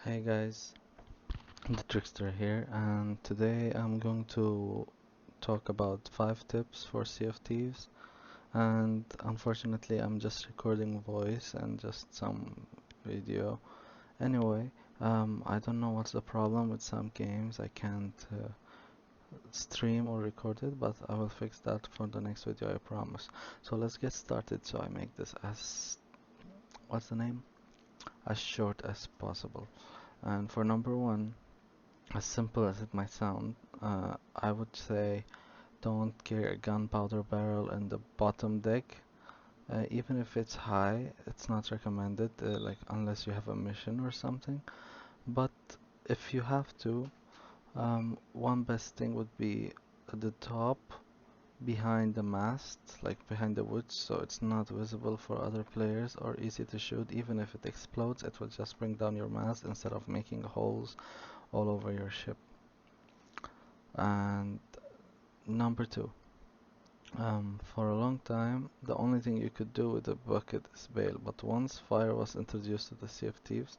Hey guys, the Trickster here, and today I'm going to talk about 5 tips for Sea of Thieves. And unfortunately, I'm just recording voice and just some video. Anyway, I don't know what's the problem with some games. I can't stream or record it, but I will fix that for the next video, I promise. So let's get started. So I make this as, what's the name? As short as possible. And for number 1, as simple as it might sound, I would say don't carry a gunpowder barrel in the bottom deck. Even if it's high, it's not recommended, like unless you have a mission or something. But if you have to, one best thing would be at the top, behind the mast, like behind the woods, so it's not visible for other players or easy to shoot. Even if it explodes, it will just bring down your mast instead of making holes all over your ship. And number 2, for a long time, the only thing you could do with a bucket is bail, but once fire was introduced to the Sea of Thieves,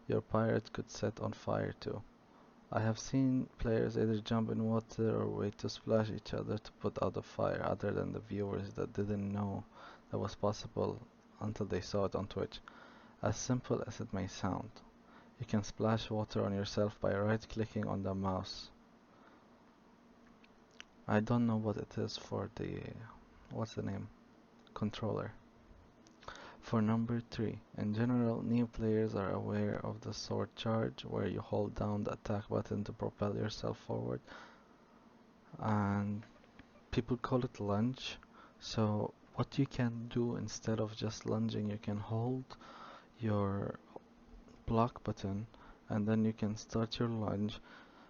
your pirate could set on fire too. I have seen players either jump in water or wait to splash each other to put out the fire, other than the viewers that didn't know that was possible until they saw it on Twitch. As simple as it may sound, you can splash water on yourself by right-clicking on the mouse. I don't know what it is for the, what's the name, controller. For number 3, in general, new players are aware of the sword charge, where you hold down the attack button to propel yourself forward, and people call it lunge. So what you can do instead of just lunging, you can hold your block button and then you can start your lunge,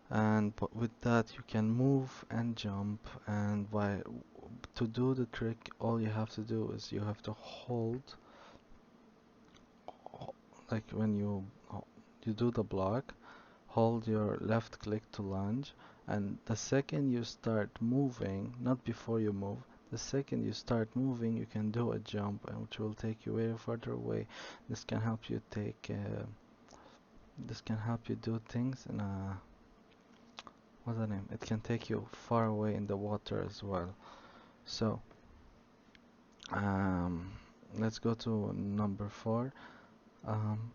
and with that you can move and jump. And to do the trick, all you have to do is you have to hold, like when you do the block, hold your left click to lunge, and the second you start moving, not before you move, the second you start moving, you can do a jump, and which will take you way further away. This can help you this can help you do things in a, what's the name? It can take you far away in the water as well. So, um, let's go to number 4. Um,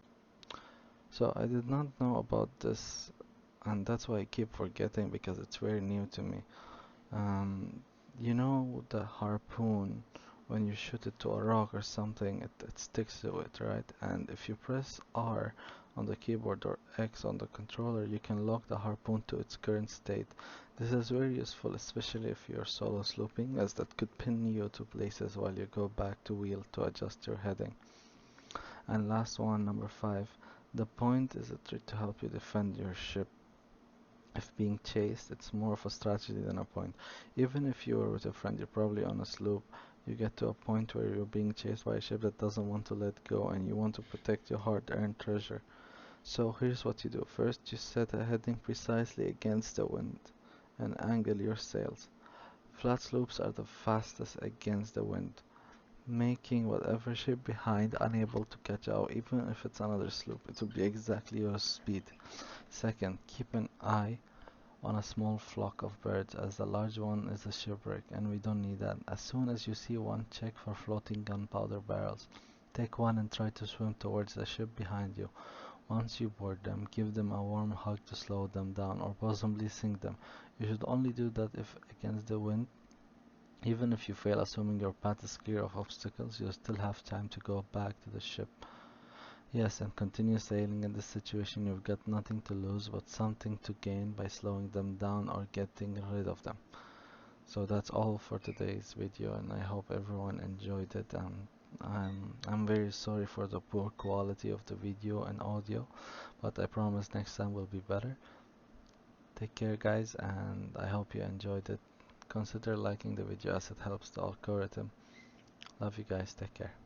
so I did not know about this, and that's why I keep forgetting because it's very new to me. Um, you know the harpoon, when you shoot it to a rock or something, it sticks to it, right? And if you press R on the keyboard or X on the controller, you can lock the harpoon to its current state. This is very useful, especially if you're solo slooping, as that could pin you to places while you go back to wheel to adjust your heading. And last one, number 5, the point is a trick to help you defend your ship. If being chased, it's more of a strategy than a point. Even if you are with a friend, you're probably on a sloop, you get to a point where you're being chased by a ship that doesn't want to let go, and you want to protect your hard-earned treasure. So here's what you do. First, you set a heading precisely against the wind and angle your sails. Flat slopes are the fastest against the wind, making whatever ship behind unable to catch out. Even if it's another sloop, it will be exactly your speed. Second, keep an eye on a small flock of birds, as the large one is a shipwreck and we don't need that. As soon as you see one, check for floating gunpowder barrels. Take one and try to swim towards the ship behind you. Once you board them, give them a warm hug to slow them down or possibly sink them. You should only do that if against the wind. Even if you fail, assuming your path is clear of obstacles, you still have time to go back to the ship. Yes, and continue sailing. In this situation, you've got nothing to lose but something to gain by slowing them down or getting rid of them. So that's all for today's video, and I hope everyone enjoyed it. And I'm very sorry for the poor quality of the video and audio, but I promise next time will be better. Take care, guys, and I hope you enjoyed it. Consider liking the video as it helps the algorithm. Love you guys. Take care.